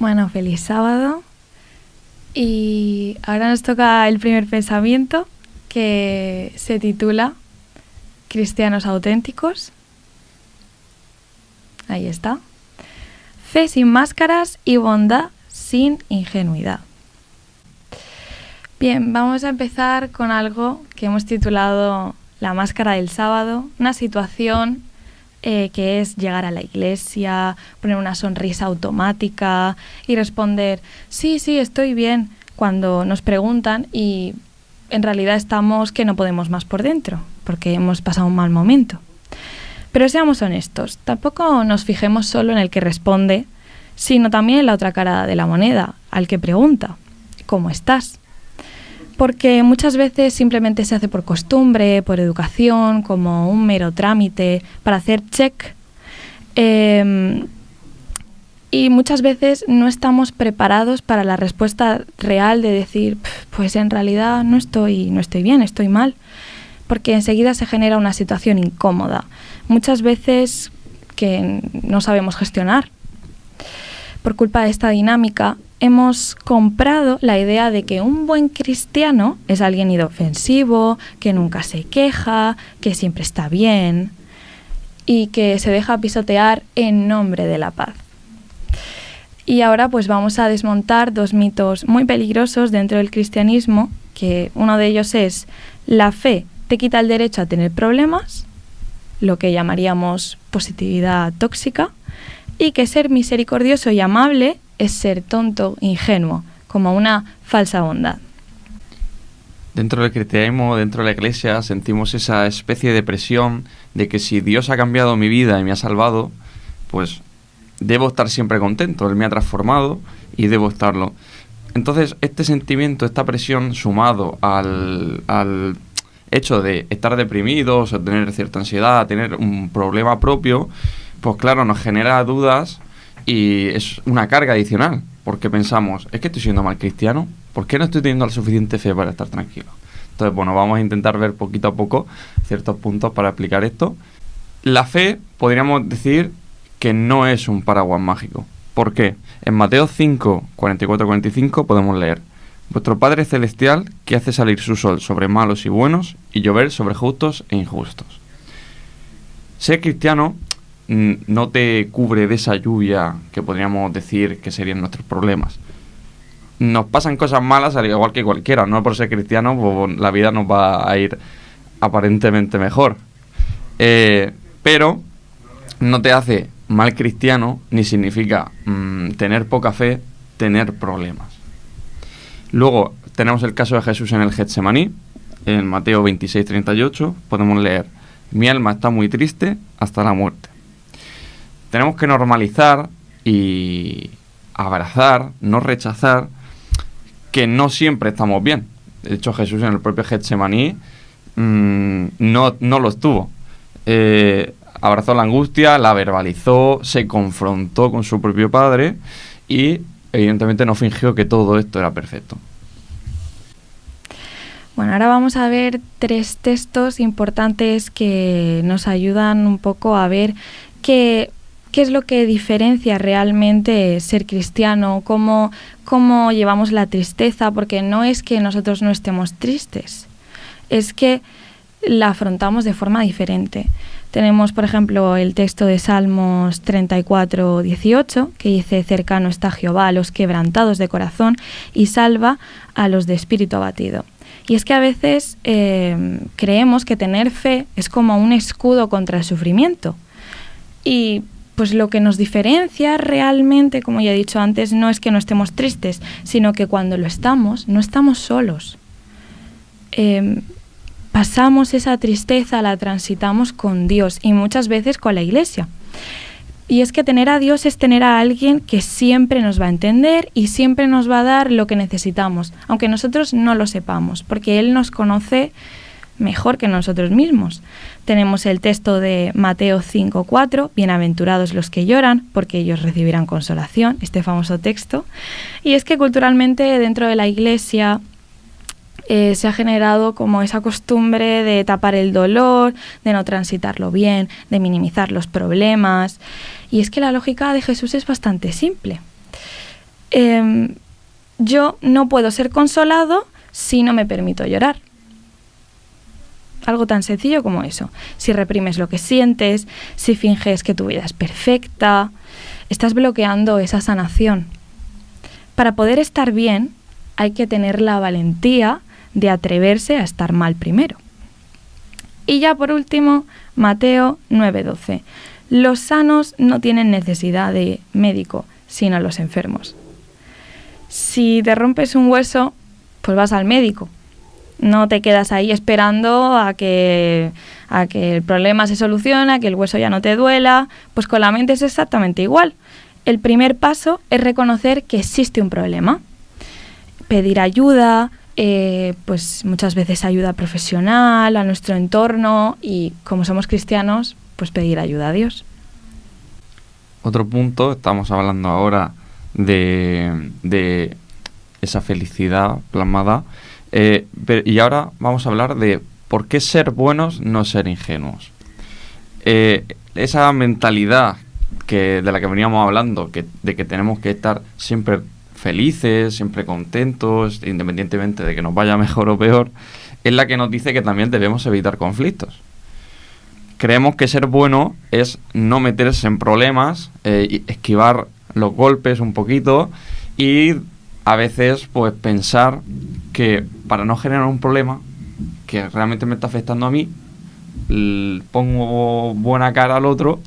Bueno, feliz sábado. Y ahora nos toca el primer pensamiento, que se titula Cristianos auténticos. Ahí está. Fe sin máscaras y bondad sin ingenuidad. Bien, vamos a empezar con algo que hemos titulado La máscara del sábado, una situación que es llegar a la iglesia, poner una sonrisa automática y responder sí, estoy bien, cuando nos preguntan y en realidad estamos que no podemos más por dentro, porque hemos pasado un mal momento. Pero seamos honestos, tampoco nos fijemos solo en el que responde, sino también en la otra cara de la moneda, al que pregunta, ¿cómo estás? Porque muchas veces simplemente se hace por costumbre, por educación, como un mero trámite para hacer check. Y muchas veces no estamos preparados para la respuesta real de decir, pues en realidad no estoy bien, estoy mal. Porque enseguida se genera una situación incómoda, muchas veces que no sabemos gestionar. Por culpa de esta dinámica, hemos comprado la idea de que un buen cristiano es alguien inofensivo, que nunca se queja, que siempre está bien y que se deja pisotear en nombre de la paz. Y ahora pues vamos a desmontar dos mitos muy peligrosos dentro del cristianismo, que uno de ellos es: la fe te quita el derecho a tener problemas, lo que llamaríamos positividad tóxica, y que ser misericordioso y amable es ser tonto, ingenuo, como una falsa bondad. Dentro del cristianismo, dentro de la iglesia, sentimos esa especie de presión de que si Dios ha cambiado mi vida y me ha salvado, pues debo estar siempre contento, Él me ha transformado y debo estarlo. Entonces, este sentimiento, esta presión, sumado al hecho de estar deprimidos o tener cierta ansiedad, tener un problema propio, pues claro, nos genera dudas y es una carga adicional, porque pensamos, ¿es que estoy siendo mal cristiano? ¿Por qué no estoy teniendo la suficiente fe para estar tranquilo? Entonces, bueno, vamos a intentar ver poquito a poco ciertos puntos para explicar esto. La fe, podríamos decir que no es un paraguas mágico. ¿Por qué? En Mateo 5, 44-45 podemos leer: vuestro Padre Celestial, que hace salir su sol sobre malos y buenos y llover sobre justos e injustos. Ser cristiano no te cubre de esa lluvia que podríamos decir que serían nuestros problemas. Nos pasan cosas malas al igual que cualquiera, no por ser cristiano pues la vida nos va a ir aparentemente mejor. Pero no te hace mal cristiano, ni significa tener poca fe, tener problemas. Luego tenemos el caso de Jesús en el Getsemaní, en Mateo 26-38, podemos leer: mi alma está muy triste hasta la muerte. Tenemos que normalizar y abrazar, no rechazar, que no siempre estamos bien. De hecho, Jesús en el propio Getsemaní no lo estuvo. Abrazó la angustia, la verbalizó, se confrontó con su propio Padre y evidentemente no fingió que todo esto era perfecto. Bueno, ahora vamos a ver tres textos importantes que nos ayudan un poco a ver qué es lo que diferencia realmente ser cristiano, cómo llevamos la tristeza, porque no es que nosotros no estemos tristes, es que la afrontamos de forma diferente. Tenemos, por ejemplo, el texto de Salmos 34:18, que dice: cercano está Jehová a los quebrantados de corazón y salva a los de espíritu abatido. Y es que a veces creemos que tener fe es como un escudo contra el sufrimiento. Y pues lo que nos diferencia realmente, como ya he dicho antes, no es que no estemos tristes, sino que cuando lo estamos, no estamos solos. Pasamos esa tristeza, la transitamos con Dios y muchas veces con la iglesia. Y es que tener a Dios es tener a alguien que siempre nos va a entender y siempre nos va a dar lo que necesitamos, aunque nosotros no lo sepamos, porque Él nos conoce mejor que nosotros mismos. Tenemos el texto de Mateo 5:4, bienaventurados los que lloran, porque ellos recibirán consolación, este famoso texto. Y es que culturalmente dentro de la iglesia se ha generado como esa costumbre de tapar el dolor, de no transitarlo bien, de minimizar los problemas. Y es que la lógica de Jesús es bastante simple. yo no puedo ser consolado si no me permito llorar. Algo tan sencillo como eso. Si reprimes lo que sientes, si finges que tu vida es perfecta, estás bloqueando esa sanación. Para poder estar bien, hay que tener la valentía de atreverse a estar mal primero. Y ya por último, Mateo 9:12. Los sanos no tienen necesidad de médico, sino los enfermos. Si te rompes un hueso, pues vas al médico. No te quedas ahí esperando a que el problema se solucione, a que el hueso ya no te duela. Pues con la mente es exactamente igual. El primer paso es reconocer que existe un problema. Pedir ayuda, pues muchas veces ayuda profesional, a nuestro entorno, y como somos cristianos, pues pedir ayuda a Dios. Otro punto, estamos hablando ahora de esa felicidad plasmada, y ahora vamos a hablar de por qué ser buenos no es ser ingenuos. Esa mentalidad de la que veníamos hablando, de que tenemos que estar siempre felices, siempre contentos, independientemente de que nos vaya mejor o peor, es la que nos dice que también debemos evitar conflictos. Creemos que ser bueno es no meterse en problemas, y esquivar los golpes un poquito, y a veces pues pensar que para no generar un problema que realmente me está afectando a mí, pongo buena cara al otro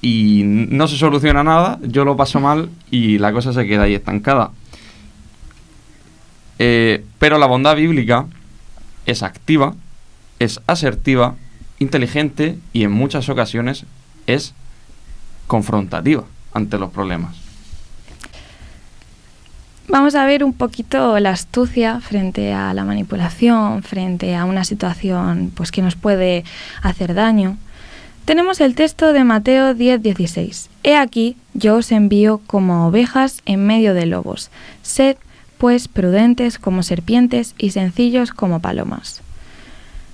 y no se soluciona nada, yo lo paso mal y la cosa se queda ahí estancada. Pero la bondad bíblica es activa, es asertiva, inteligente y en muchas ocasiones es confrontativa ante los problemas. Vamos a ver un poquito la astucia frente a la manipulación, frente a una situación pues que nos puede hacer daño. Tenemos el texto de Mateo 10:16. He aquí, yo os envío como ovejas en medio de lobos. Sed, pues, prudentes como serpientes y sencillos como palomas.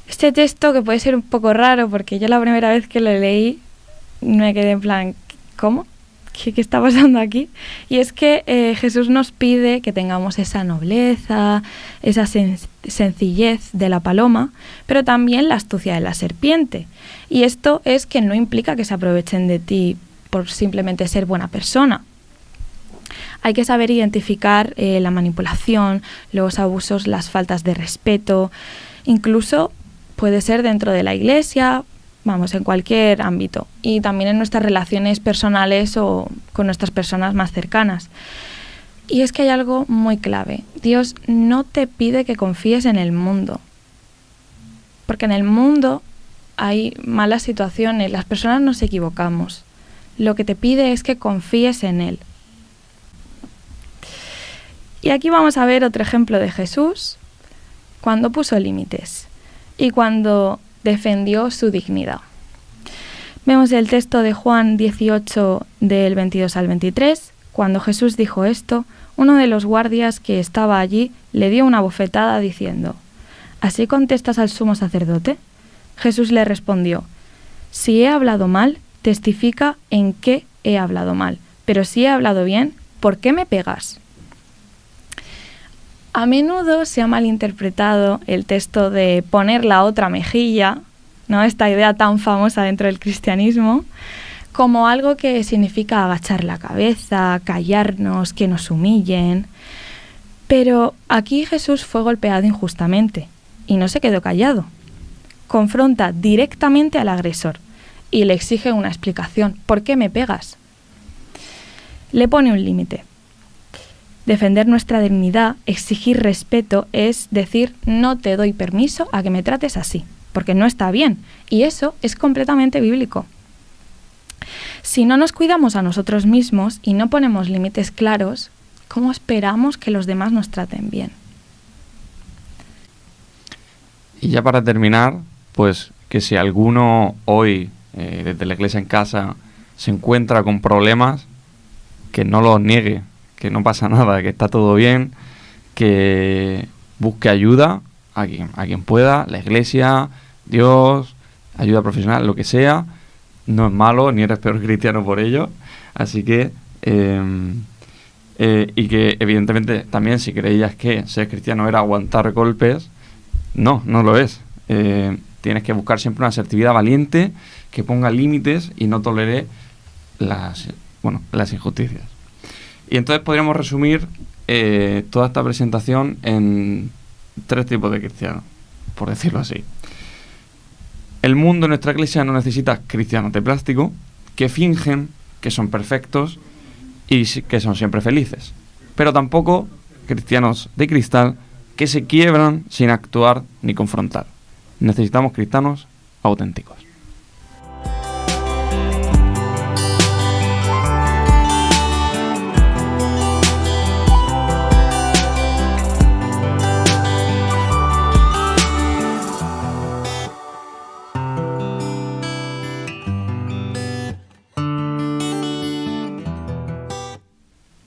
Este texto, que puede ser un poco raro, porque yo la primera vez que lo leí me quedé en plan, ¿cómo? ¿Qué está pasando aquí? Y es que Jesús nos pide que tengamos esa nobleza, esa sencillez de la paloma, pero también la astucia de la serpiente. Y esto es que no implica que se aprovechen de ti por simplemente ser buena persona. Hay que saber identificar la manipulación, los abusos, las faltas de respeto. Incluso puede ser dentro de la iglesia, vamos, en cualquier ámbito, y también en nuestras relaciones personales o con nuestras personas más cercanas. Y es que hay algo muy clave. Dios no te pide que confíes en el mundo, porque en el mundo hay malas situaciones, las personas nos equivocamos. Lo que te pide es que confíes en Él. Y aquí vamos a ver otro ejemplo de Jesús cuando puso límites y cuando defendió su dignidad. Vemos el texto de Juan 18 del 22 al 23. Cuando Jesús dijo esto, uno de los guardias que estaba allí le dio una bofetada diciendo: ¿Así contestas al sumo sacerdote? Jesús le respondió: Si he hablado mal, testifica en qué he hablado mal, pero si he hablado bien, ¿por qué me pegas? A menudo se ha malinterpretado el texto de poner la otra mejilla, ¿no? Esta idea tan famosa dentro del cristianismo, como algo que significa agachar la cabeza, callarnos, que nos humillen. Pero aquí Jesús fue golpeado injustamente y no se quedó callado. Confronta directamente al agresor y le exige una explicación. ¿Por qué me pegas? Le pone un límite. Defender nuestra dignidad, exigir respeto, es decir, no te doy permiso a que me trates así, porque no está bien, y eso es completamente bíblico. Si no nos cuidamos a nosotros mismos y no ponemos límites claros, ¿cómo esperamos que los demás nos traten bien? Y ya para terminar, pues que si alguno hoy, desde la iglesia en casa, se encuentra con problemas, que no los niegue, que no pasa nada, que está todo bien, que busque ayuda a quien pueda, la iglesia, Dios, ayuda profesional, lo que sea. No es malo, ni eres peor cristiano por ello. Así que y que evidentemente también si creías que ser cristiano era aguantar golpes, no lo es. Tienes que buscar siempre una asertividad valiente que ponga límites y no tolere las injusticias. Y entonces podríamos resumir toda esta presentación en 3 tipos de cristianos, por decirlo así. El mundo en nuestra iglesia no necesita cristianos de plástico que fingen que son perfectos y que son siempre felices, pero tampoco cristianos de cristal que se quiebran sin actuar ni confrontar. Necesitamos cristianos auténticos.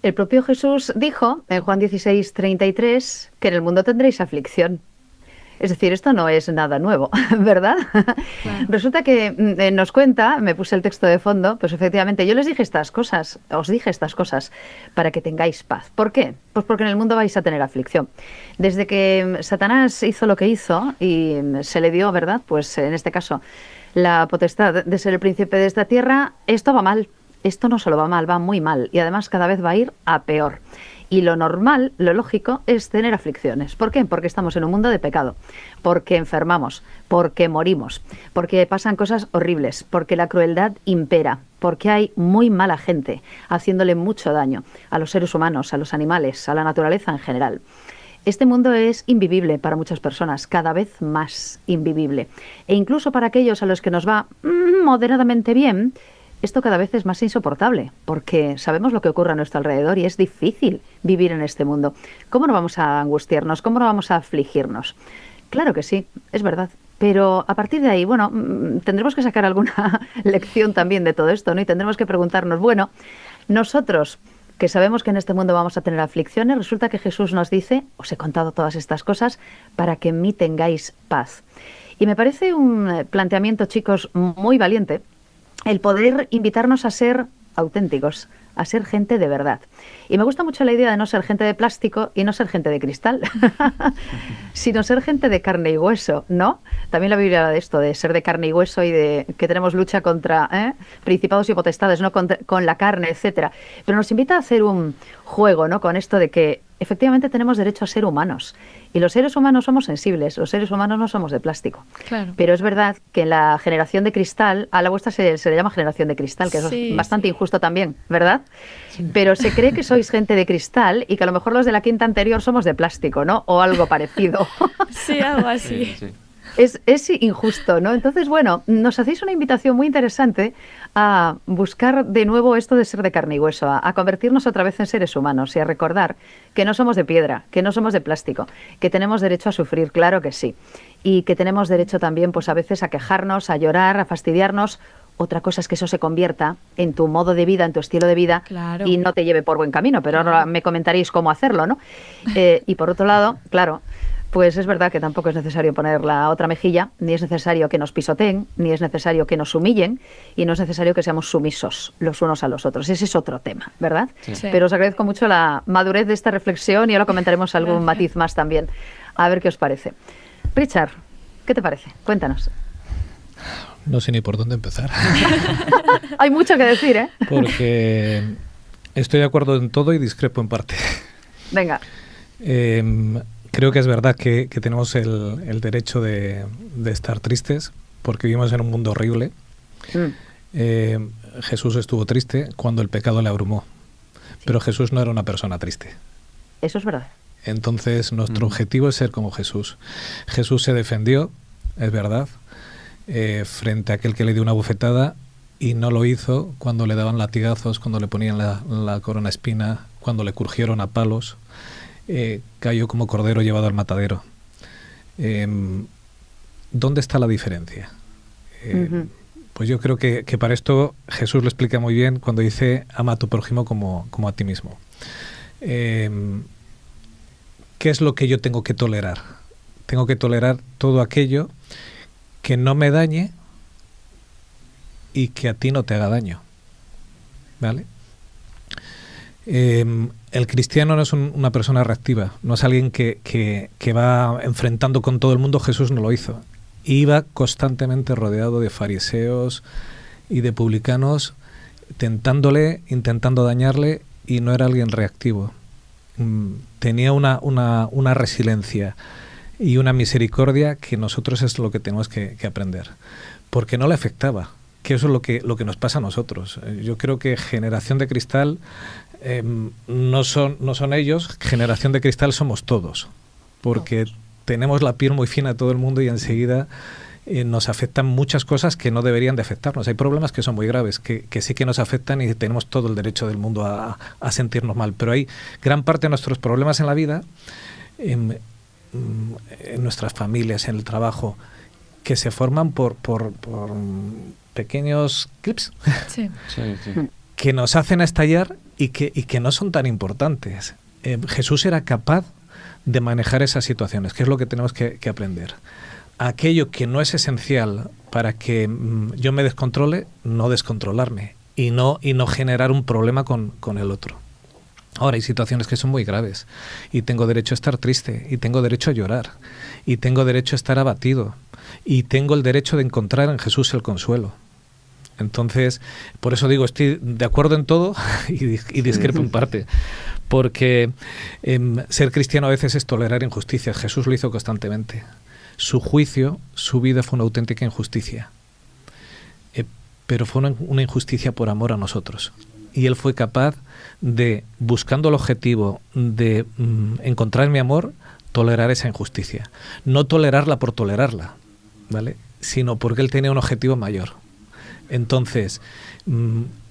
El propio Jesús dijo en Juan 16:33 que en el mundo tendréis aflicción. Es decir, esto no es nada nuevo, ¿verdad? Claro. Resulta que nos cuenta, me puse el texto de fondo, pues efectivamente yo os dije estas cosas para que tengáis paz. ¿Por qué? Pues porque en el mundo vais a tener aflicción. Desde que Satanás hizo lo que hizo y se le dio, ¿verdad? Pues en este caso la potestad de ser el príncipe de esta tierra, esto va mal. Esto no solo va mal, va muy mal y además cada vez va a ir a peor. Y lo normal, lo lógico, es tener aflicciones. ¿Por qué? Porque estamos en un mundo de pecado, porque enfermamos, porque morimos, porque pasan cosas horribles, porque la crueldad impera, porque hay muy mala gente haciéndole mucho daño a los seres humanos, a los animales, a la naturaleza en general. Este mundo es invivible para muchas personas, cada vez más invivible. E incluso para aquellos a los que nos va moderadamente bien, esto cada vez es más insoportable, porque sabemos lo que ocurre a nuestro alrededor y es difícil vivir en este mundo. ¿Cómo no vamos a angustiarnos? ¿Cómo no vamos a afligirnos? Claro que sí, es verdad. Pero a partir de ahí, bueno, tendremos que sacar alguna lección también de todo esto, ¿no? Y tendremos que preguntarnos, bueno, nosotros que sabemos que en este mundo vamos a tener aflicciones, resulta que Jesús nos dice, os he contado todas estas cosas para que en mí tengáis paz. Y me parece un planteamiento, chicos, muy valiente, el poder invitarnos a ser auténticos, a ser gente de verdad. Y me gusta mucho la idea de no ser gente de plástico y no ser gente de cristal, sino ser gente de carne y hueso, ¿no? También la Biblia habla de esto, de ser de carne y hueso y de que tenemos lucha contra principados y potestades, ¿no? Con la carne, etcétera. Pero nos invita a hacer un juego, ¿no? Con esto de que efectivamente tenemos derecho a ser humanos. Y los seres humanos somos sensibles, los seres humanos no somos de plástico. Claro. Pero es verdad que en la generación de cristal, a la vuestra se le llama generación de cristal, que eso es bastante injusto también, ¿verdad? Sí. Pero se cree que sois gente de cristal y que a lo mejor los de la quinta anterior somos de plástico, ¿no? O algo parecido. Sí, algo así. Sí. Es injusto, ¿no? Entonces, bueno, nos hacéis una invitación muy interesante a buscar de nuevo esto de ser de carne y hueso, a convertirnos otra vez en seres humanos y a recordar que no somos de piedra, que no somos de plástico, que tenemos derecho a sufrir, claro que sí, y que tenemos derecho también, pues a veces, a quejarnos, a llorar, a fastidiarnos. Otra cosa es que eso se convierta en tu modo de vida, en tu estilo de vida, claro, y no te lleve por buen camino, pero ahora me comentaréis cómo hacerlo, ¿no? Y por otro lado, claro, pues es verdad que tampoco es necesario poner la otra mejilla, ni es necesario que nos pisoteen, ni es necesario que nos humillen, y no es necesario que seamos sumisos los unos a los otros. Ese es otro tema, ¿verdad? Sí. Pero os agradezco mucho la madurez de esta reflexión y ahora comentaremos algún matiz más también. A ver qué os parece. Richard, ¿qué te parece? Cuéntanos. No sé ni por dónde empezar. Hay mucho que decir, ¿eh? Porque estoy de acuerdo en todo y discrepo en parte. Venga. Creo que es verdad que tenemos el derecho de estar tristes porque vivimos en un mundo horrible. Jesús estuvo triste cuando el pecado le abrumó, pero Jesús no era una persona triste. Eso es verdad. Entonces nuestro objetivo es ser como Jesús. Jesús se defendió, es verdad, frente a aquel que le dio una bofetada y no lo hizo cuando le daban latigazos, cuando le ponían la corona espina, cuando le curgieron a palos. Cayó como cordero llevado al matadero. ¿Dónde está la diferencia? Pues yo creo que para esto Jesús lo explica muy bien cuando dice ama a tu prójimo como a ti mismo. ¿Qué es lo que yo tengo que tolerar? Tengo que tolerar todo aquello que no me dañe y que a ti no te haga daño, ¿vale? El cristiano no es una persona reactiva, no es alguien que va enfrentando con todo el mundo. Jesús no lo hizo. Iba constantemente rodeado de fariseos y de publicanos, tentándole, intentando dañarle, y no era alguien reactivo. Tenía una resiliencia y una misericordia que nosotros es lo que tenemos que aprender, porque no le afectaba, que eso es lo que nos pasa a nosotros. Yo creo que Generación de Cristal no son ellos, Generación de Cristal somos todos, porque tenemos la piel muy fina de todo el mundo y enseguida nos afectan muchas cosas que no deberían de afectarnos. Hay problemas que son muy graves, que sí que nos afectan y tenemos todo el derecho del mundo a sentirnos mal, pero hay gran parte de nuestros problemas en la vida, en nuestras familias, en el trabajo, que se forman por pequeños clips Sí. que nos hacen estallar y que no son tan importantes. Jesús era capaz de manejar esas situaciones, que es lo que tenemos que aprender. Aquello que no es esencial para que yo me descontrole, no descontrolarme y no generar un problema con el otro. Ahora, hay situaciones que son muy graves y tengo derecho a estar triste y tengo derecho a llorar y tengo derecho a estar abatido y tengo el derecho de encontrar en Jesús el consuelo. Entonces, por eso digo, estoy de acuerdo en todo y discrepo en parte, porque ser cristiano a veces es tolerar injusticias. Jesús lo hizo constantemente. Su juicio, su vida fue una auténtica injusticia, pero fue una injusticia por amor a nosotros. Y Él fue capaz de, buscando el objetivo de encontrar mi amor, tolerar esa injusticia. No tolerarla por tolerarla, ¿vale? Sino porque Él tenía un objetivo mayor. Entonces,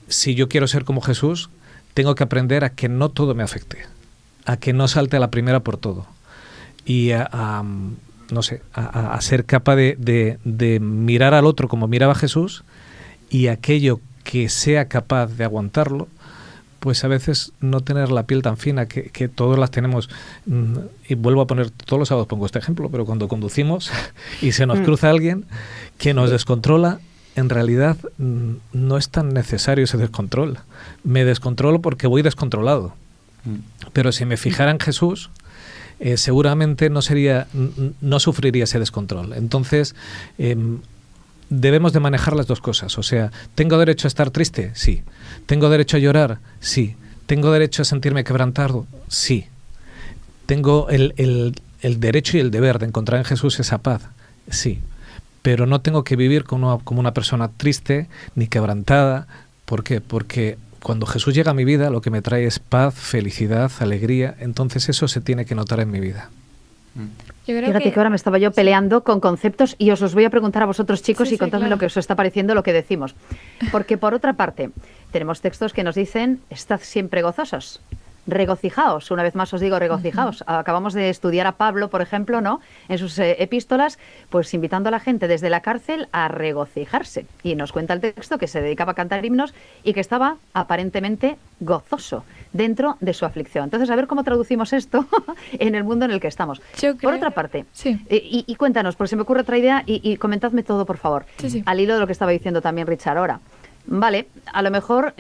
si yo quiero ser como Jesús, tengo que aprender a que no todo me afecte, a que no salte a la primera por todo y a ser capaz de mirar al otro como miraba Jesús, y aquello que sea capaz de aguantarlo, pues a veces no tener la piel tan fina que todos las tenemos. Y vuelvo a poner, todos los sábados pongo este ejemplo, pero cuando conducimos y se nos cruza alguien que nos descontrola, en realidad no es tan necesario ese descontrol. Me descontrolo porque voy descontrolado. Pero si me fijara en Jesús, seguramente no sufriría ese descontrol. Entonces, debemos de manejar las dos cosas. O sea, ¿tengo derecho a estar triste? Sí. ¿Tengo derecho a llorar? Sí. ¿Tengo derecho a sentirme quebrantado? Sí. ¿Tengo el derecho y el deber de encontrar en Jesús esa paz? Sí. Pero no tengo que vivir como una persona triste ni quebrantada. ¿Por qué? Porque cuando Jesús llega a mi vida, lo que me trae es paz, felicidad, alegría. Entonces eso se tiene que notar en mi vida. Fíjate que ahora me estaba yo peleando con conceptos y os los voy a preguntar a vosotros, chicos, y contadme lo que os está pareciendo lo que decimos. Porque por otra parte, tenemos textos que nos dicen, estad siempre gozosos. Regocijaos, una vez más os digo regocijaos. Acabamos de estudiar a Pablo, por ejemplo, ¿no? En sus epístolas, pues invitando a la gente desde la cárcel a regocijarse. Y nos cuenta el texto que se dedicaba a cantar himnos y que estaba aparentemente gozoso dentro de su aflicción. Entonces, a ver cómo traducimos esto en el mundo en el que estamos. Por otra parte, y cuéntanos, porque se me ocurre otra idea y comentadme todo, por favor, al hilo de lo que estaba diciendo también Richard ahora. Vale, a lo mejor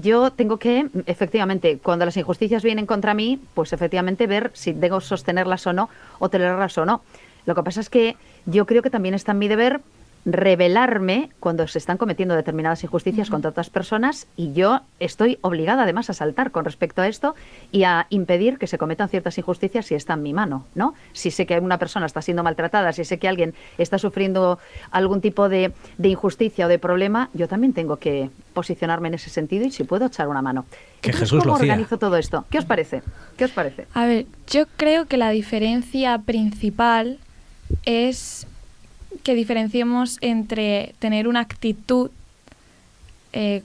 yo tengo que, efectivamente, cuando las injusticias vienen contra mí, pues efectivamente ver si debo sostenerlas o no, o tolerarlas o no. Lo que pasa es que yo creo que también está en mi deber rebelarme cuando se están cometiendo determinadas injusticias contra otras personas, y yo estoy obligada además a saltar con respecto a esto y a impedir que se cometan ciertas injusticias si está en mi mano, ¿no? Si sé que una persona está siendo maltratada, si sé que alguien está sufriendo algún tipo de injusticia o de problema, yo también tengo que posicionarme en ese sentido y si puedo echar una mano. Que Entonces, Jesús lo hacía. ¿cómo organizo todo esto? ¿Qué os parece? ¿Qué os parece? A ver, yo creo que la diferencia principal es que diferenciemos entre tener una actitud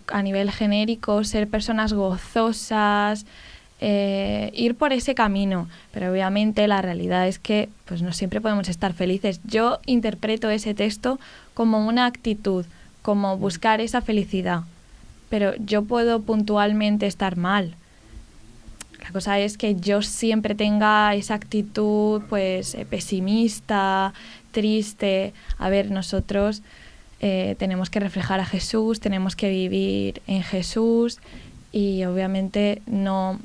a nivel genérico, ser personas gozosas, ir por ese camino, pero obviamente la realidad es que pues no siempre podemos estar felices. Yo interpreto ese texto como una actitud, como buscar esa felicidad, pero yo puedo puntualmente estar mal. La cosa es que yo siempre tenga esa actitud pues pesimista, triste. A ver, nosotros tenemos que reflejar a Jesús, tenemos que vivir en Jesús y obviamente no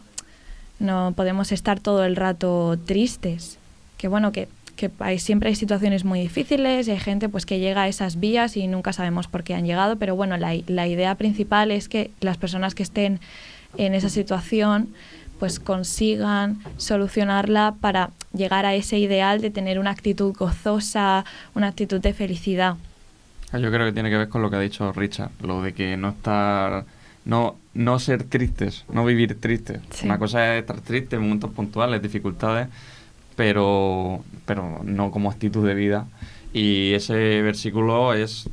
podemos estar todo el rato tristes. Que bueno, que siempre hay situaciones muy difíciles y hay gente pues que llega a esas vías y nunca sabemos por qué han llegado, pero bueno, la idea principal es que las personas que estén en esa situación pues consigan solucionarla para llegar a ese ideal de tener una actitud gozosa, una actitud de felicidad. Yo creo que tiene que ver con lo que ha dicho Richard, lo de que no ser tristes, no vivir tristes. Sí. Una cosa es estar triste en momentos puntuales, dificultades, pero no como actitud de vida. Y ese versículo es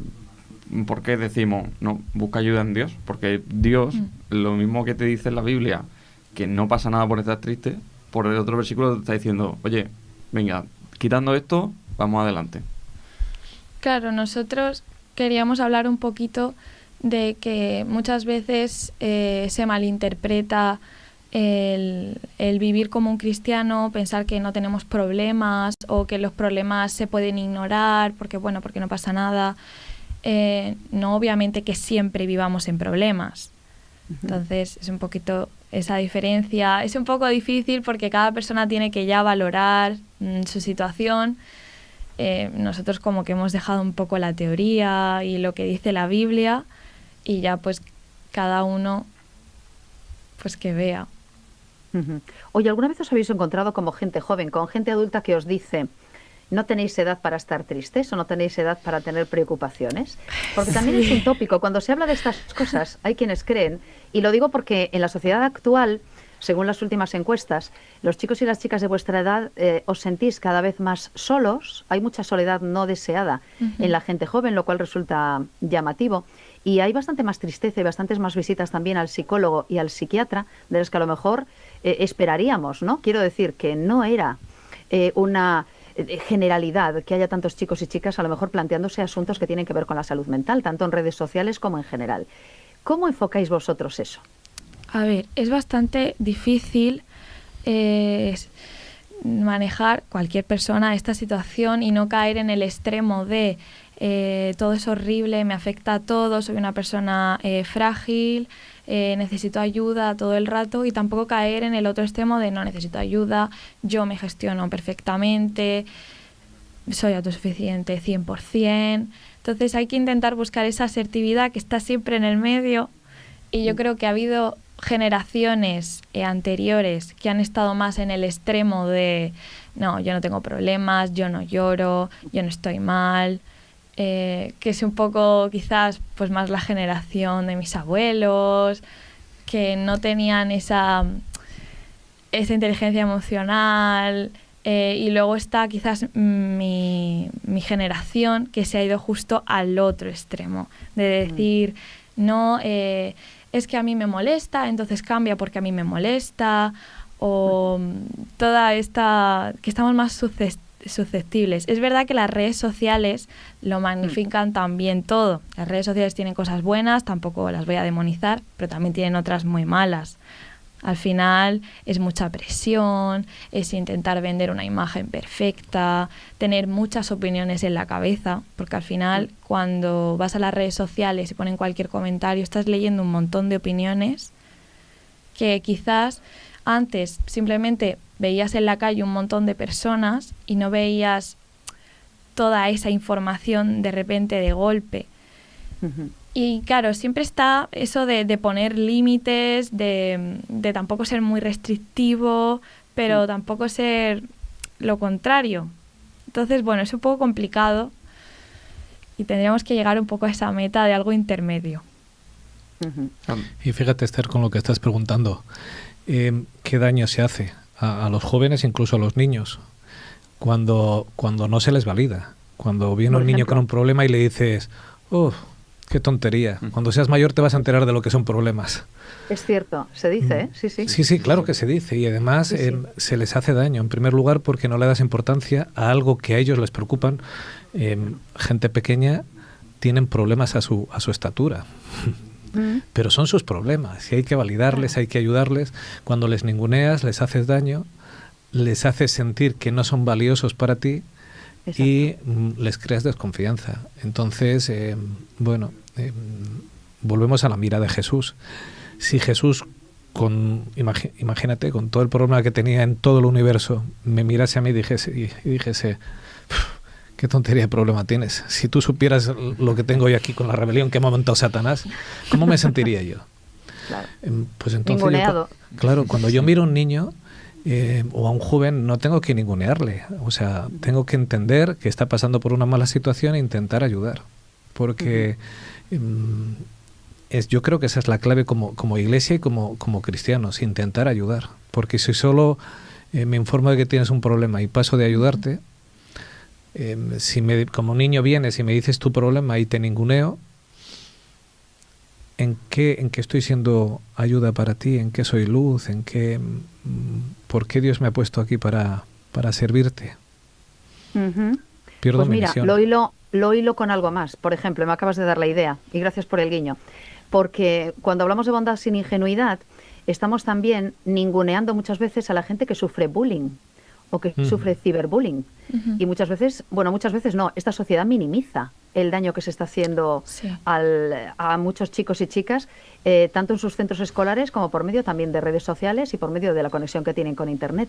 por qué decimos, no, busca ayuda en Dios, porque Dios, lo mismo que te dice en la Biblia, que no pasa nada por estar triste, por el otro versículo te está diciendo, oye, venga, quitando esto, vamos adelante. Claro, nosotros queríamos hablar un poquito de que muchas veces se malinterpreta el vivir como un cristiano, pensar que no tenemos problemas o que los problemas se pueden ignorar porque no pasa nada. No obviamente que siempre vivamos en problemas. Entonces es un poquito esa diferencia. Es un poco difícil porque cada persona tiene que ya valorar su situación. Nosotros como que hemos dejado un poco la teoría y lo que dice la Biblia y ya pues cada uno pues que vea. Oye, ¿alguna vez os habéis encontrado como gente joven, con gente adulta que os dice no tenéis edad para estar tristes o no tenéis edad para tener preocupaciones? Porque también es un tópico, cuando se habla de estas cosas hay quienes creen, y lo digo porque en la sociedad actual, según las últimas encuestas, los chicos y las chicas de vuestra edad os sentís cada vez más solos, hay mucha soledad no deseada en la gente joven, lo cual resulta llamativo, y hay bastante más tristeza y bastantes más visitas también al psicólogo y al psiquiatra de las que a lo mejor esperaríamos, ¿no? Quiero decir que no era una generalidad que haya tantos chicos y chicas a lo mejor planteándose asuntos que tienen que ver con la salud mental, tanto en redes sociales como en general. ¿Cómo enfocáis vosotros eso? A ver, es bastante difícil manejar cualquier persona esta situación y no caer en el extremo de todo es horrible, me afecta a todo, soy una persona frágil, necesito ayuda todo el rato, y tampoco caer en el otro extremo de no necesito ayuda, yo me gestiono perfectamente, soy autosuficiente 100%. Entonces hay que intentar buscar esa asertividad que está siempre en el medio, y yo creo que ha habido generaciones anteriores que han estado más en el extremo de no, yo no tengo problemas, yo no lloro, yo no estoy mal, que es un poco quizás pues más la generación de mis abuelos, que no tenían esa inteligencia emocional, y luego está quizás mi generación, que se ha ido justo al otro extremo, de decir no, es que a mí me molesta, entonces cambia porque a mí me molesta, o toda esta, que estamos más susceptibles. Es verdad que las redes sociales lo magnifican también todo. Las redes sociales tienen cosas buenas, tampoco las voy a demonizar, pero también tienen otras muy malas. Al final es mucha presión, es intentar vender una imagen perfecta, tener muchas opiniones en la cabeza, porque al final cuando vas a las redes sociales y ponen cualquier comentario estás leyendo un montón de opiniones que quizás antes simplemente veías en la calle un montón de personas y no veías toda esa información de repente de golpe. Y claro, siempre está eso de poner límites, de tampoco ser muy restrictivo, pero tampoco ser lo contrario. Entonces, bueno, es un poco complicado y tendríamos que llegar un poco a esa meta de algo intermedio. Y fíjate, Esther, con lo que estás preguntando, ¿qué daño se hace a los jóvenes, incluso a los niños, cuando no se les valida? Cuando viene un niño con un problema y le dices, qué tontería, cuando seas mayor te vas a enterar de lo que son problemas. Es cierto, se dice, ¿eh? Sí, sí. Sí, claro que se dice, y además se les hace daño, en primer lugar porque no le das importancia a algo que a ellos les preocupan. Gente pequeña tienen problemas a su estatura, pero son sus problemas y hay que validarles, hay que ayudarles. Cuando les ninguneas, les haces daño, les haces sentir que no son valiosos para ti. Exacto. Y les creas desconfianza. Entonces, volvemos a la mira de Jesús. si Jesús, imagínate, con todo el problema que tenía en todo el universo, me mirase a mí y dijese, qué tontería de problema tienes. Si tú supieras lo que tengo yo aquí con la rebelión que me ha montado Satanás, ¿cómo me sentiría yo? Claro. Pues entonces claro, cuando yo miro a un niño o a un joven, no tengo que ningunearle. O sea, tengo que entender que está pasando por una mala situación e intentar ayudar. Porque yo creo que esa es la clave como iglesia y como cristianos, intentar ayudar. Porque si solo me informo de que tienes un problema y paso de ayudarte, como niño vienes y me dices tu problema y te ninguneo, ¿en qué estoy siendo ayuda para ti? ¿En qué soy luz? ¿Por qué Dios me ha puesto aquí para servirte? Pierdo pues mi mira, misión. lo hilo con algo más. Por ejemplo, me acabas de dar la idea y gracias por el guiño. Porque cuando hablamos de bondad sin ingenuidad, estamos también ninguneando muchas veces a la gente que sufre bullying o que sufre ciberbullying. Y muchas veces no, esta sociedad minimiza el daño que se está haciendo a muchos chicos y chicas, tanto en sus centros escolares como por medio también de redes sociales y por medio de la conexión que tienen con Internet.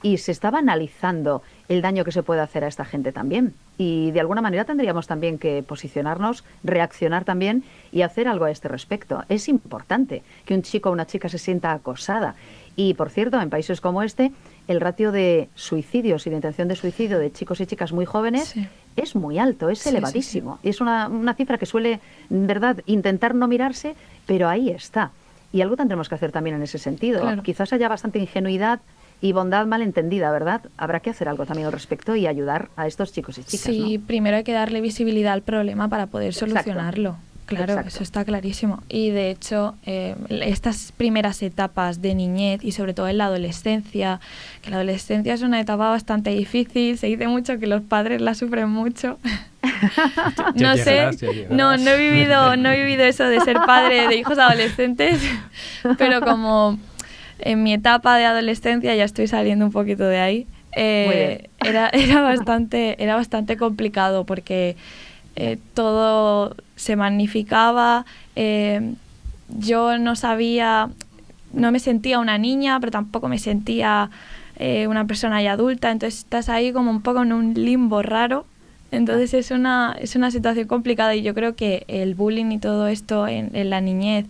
Y se está banalizando el daño que se puede hacer a esta gente también. Y de alguna manera tendríamos también que posicionarnos, reaccionar también y hacer algo a este respecto. Es importante que un chico o una chica se sienta acosada. Y, por cierto, en países como este, el ratio de suicidios y de intención de suicidio de chicos y chicas muy jóvenes es muy alto, es elevadísimo. Sí. Es una cifra que suele, en verdad, intentar no mirarse, pero ahí está. Y algo tendremos que hacer también en ese sentido. Claro. Quizás haya bastante ingenuidad y bondad mal entendida, ¿verdad? Habrá que hacer algo también al respecto y ayudar a estos chicos y chicas, Sí, ¿no? Primero hay que darle visibilidad al problema para poder solucionarlo. Claro, exacto. Eso está clarísimo. Y de hecho, estas primeras etapas de niñez y sobre todo en la adolescencia, que la adolescencia es una etapa bastante difícil, se dice mucho que los padres la sufren mucho. No sé, no he vivido eso de ser padre de hijos adolescentes, pero como en mi etapa de adolescencia ya estoy saliendo un poquito de ahí, era bastante complicado porque todo se magnificaba, yo no me sentía una niña, pero tampoco me sentía una persona ya adulta, entonces estás ahí como un poco en un limbo raro, entonces es una situación complicada y yo creo que el bullying y todo esto en la niñez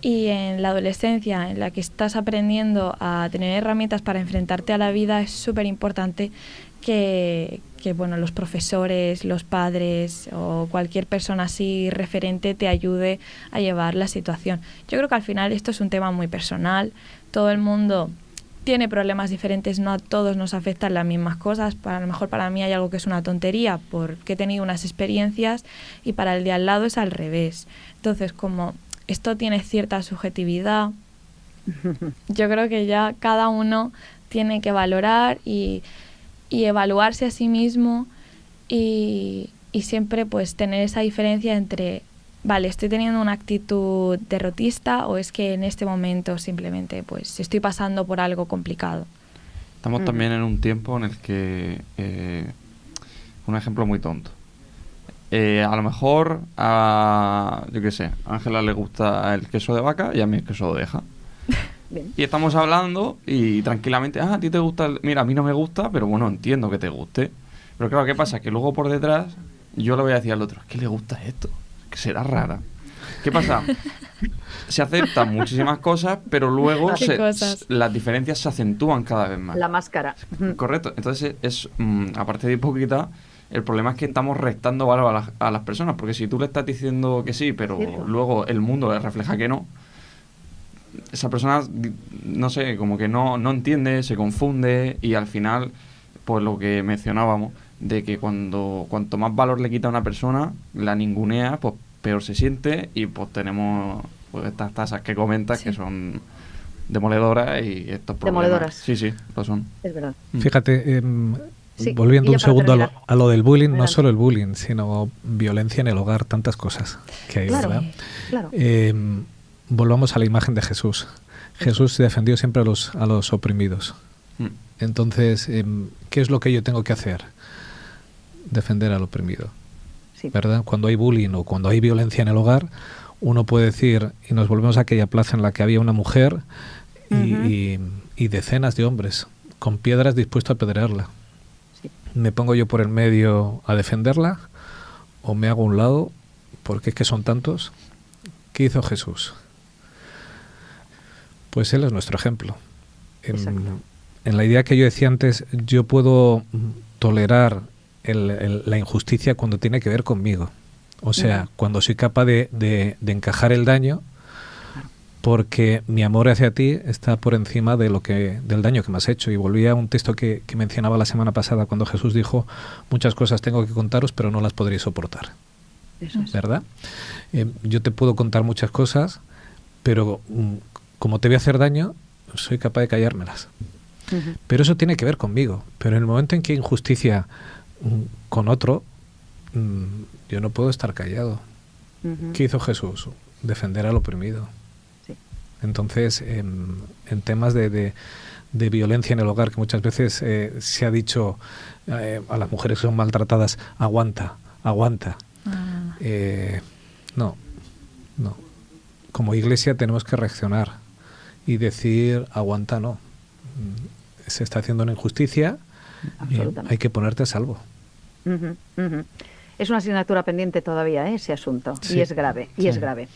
y en la adolescencia, en la que estás aprendiendo a tener herramientas para enfrentarte a la vida, es súper importante que bueno, los profesores, los padres o cualquier persona así referente te ayude a llevar la situación. Yo creo que al final esto es un tema muy personal, todo el mundo tiene problemas diferentes, no a todos nos afectan las mismas cosas, a lo mejor para mí hay algo que es una tontería porque he tenido unas experiencias y para el de al lado es al revés. Entonces, como esto tiene cierta subjetividad, yo creo que ya cada uno tiene que valorar y evaluarse a sí mismo y siempre pues tener esa diferencia entre, vale, estoy teniendo una actitud derrotista o es que en este momento simplemente pues estoy pasando por algo complicado. Estamos también en un tiempo en el que, un ejemplo muy tonto, a lo mejor yo qué sé, a Ángela le gusta el queso de vaca y a mí el queso de oveja. Bien. Y estamos hablando y tranquilamente, a ti te gusta, mira, a mí no me gusta, pero bueno, entiendo que te guste. Pero claro, ¿qué pasa? Que luego por detrás yo le voy a decir al otro, ¿qué le gusta esto? Que será rara. ¿Qué pasa? Se aceptan muchísimas cosas, pero luego las diferencias se acentúan cada vez más. La máscara. Correcto. Entonces, aparte de hipócrita, el problema es que estamos restando valor a las personas, porque si tú le estás diciendo que sí, pero luego el mundo le refleja que no, esa persona, no sé, como que no entiende, se confunde y al final, pues lo que mencionábamos, de que cuanto más valor le quita a una persona, la ningunea, pues peor se siente y pues tenemos pues estas tasas que comentas que son demoledoras y estos problemas. Demoledoras. Sí, lo son. Es verdad. Fíjate, volviendo un segundo a lo del bullying, no solo el bullying, sino violencia en el hogar, tantas cosas que hay, ¿verdad? Claro. Volvamos a la imagen de Jesús. Jesús defendió siempre a los oprimidos. Entonces, ¿qué es lo que yo tengo que hacer? Defender al oprimido. Sí. ¿Verdad? Cuando hay bullying o cuando hay violencia en el hogar, uno puede decir, y nos volvemos a aquella plaza en la que había una mujer y decenas de hombres con piedras dispuestos a apedrearla. Sí. ¿Me pongo yo por el medio a defenderla o me hago a un lado? Porque es que son tantos. ¿Qué hizo Jesús? Pues Él es nuestro ejemplo. En la idea que yo decía antes, yo puedo tolerar la injusticia cuando tiene que ver conmigo. O sea, cuando soy capaz de encajar el daño, porque mi amor hacia ti está por encima del daño que me has hecho. Y volví a un texto que mencionaba la semana pasada, cuando Jesús dijo, muchas cosas tengo que contaros, pero no las podréis soportar. Eso es. ¿Verdad? Yo te puedo contar muchas cosas, pero como te voy a hacer daño, soy capaz de callármelas. Pero eso tiene que ver conmigo. Pero en el momento en que hay injusticia con otro, yo no puedo estar callado. ¿Qué hizo Jesús? Defender al oprimido. Sí. Entonces, en temas de violencia en el hogar, que muchas veces se ha dicho a las mujeres que son maltratadas, aguanta. No. Como Iglesia tenemos que reaccionar y decir, aguanta, no. Se está haciendo una injusticia y hay que ponerte a salvo. Es una asignatura pendiente todavía, ese asunto, Sí. y es grave,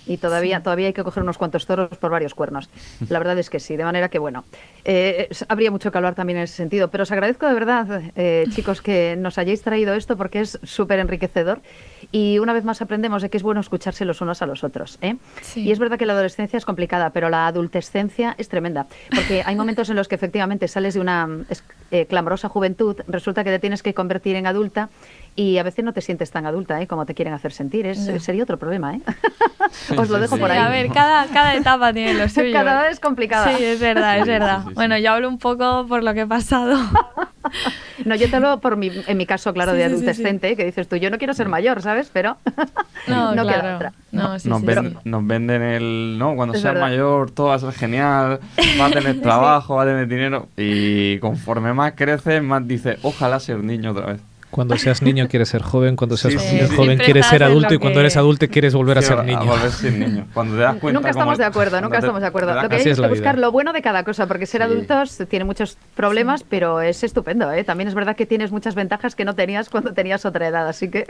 y todavía hay que coger unos cuantos toros por varios cuernos. La verdad es que sí, de manera que, bueno, habría mucho que hablar también en ese sentido, pero os agradezco de verdad, chicos, que nos hayáis traído esto porque es súper enriquecedor y una vez más aprendemos de que es bueno escucharse los unos a los otros, ¿eh? Sí. Y es verdad que la adolescencia es complicada, pero la adultescencia es tremenda, porque hay momentos en los que efectivamente sales de una clamorosa juventud, resulta que te tienes que convertir en adulta y a veces no te sientes tan adulta, como te quieren hacer sentir. Sería otro problema, ¿eh? Os lo dejo por ahí. A ver, cada etapa tiene lo suyo. Cada vez es complicada. Sí, es verdad, es verdad. Sí. Bueno, yo hablo un poco por lo que he pasado. No, yo te hablo en mi caso, claro, Sí, de sí, adultescente, que dices tú, yo no quiero ser mayor, ¿sabes? Pero No, no queda claro. otra. No, sí, nos, sí, ven- sí. nos venden el... No, cuando Es seas verdad. mayor todo va a ser genial, va a tener trabajo, va a tener dinero. Y conforme más creces, más dices, ojalá ser niño otra vez. Cuando seas niño quieres ser joven, cuando seas Sí, joven siempre quieres estás ser en adulto lo y cuando que- eres adulto quieres volver a ser A niño. volver a ser niño. Cuando te das cuenta... Nunca estamos de acuerdo, nunca estamos de acuerdo. Lo que hay Así es es que la buscar vida. lo bueno de cada cosa, porque ser Sí. adultos tiene muchos problemas, pero es estupendo, ¿eh? También es verdad que tienes muchas ventajas que no tenías cuando tenías otra edad, así que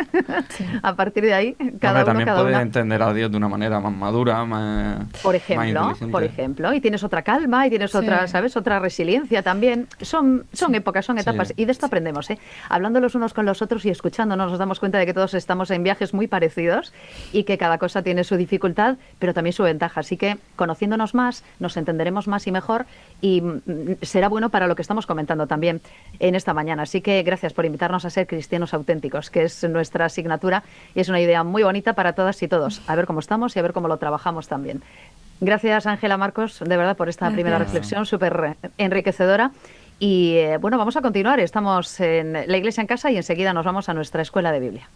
a partir de ahí, cada Hombre, uno, también cada puedes una. entender a Dios de una manera más madura, más Por más inteligente. ejemplo, y tienes otra calma y tienes Sí. otra, ¿sabes? Otra resiliencia también. Son épocas, son etapas, Sí. y de esto aprendemos, ¿eh? Hablando los unos con los otros y escuchándonos, nos damos cuenta de que todos estamos en viajes muy parecidos y que cada cosa tiene su dificultad, pero también su ventaja. Así que conociéndonos más, nos entenderemos más y mejor y será bueno para lo que estamos comentando también en esta mañana. Así que gracias por invitarnos a ser cristianos auténticos, que es nuestra asignatura y es una idea muy bonita para todas y todos. A ver cómo estamos y a ver cómo lo trabajamos también. Gracias, Ángela, Marcos, de verdad, por esta primera Gracias. reflexión súper enriquecedora. Y bueno, vamos a continuar. Estamos en La Iglesia en Casa y enseguida nos vamos a nuestra escuela de Biblia.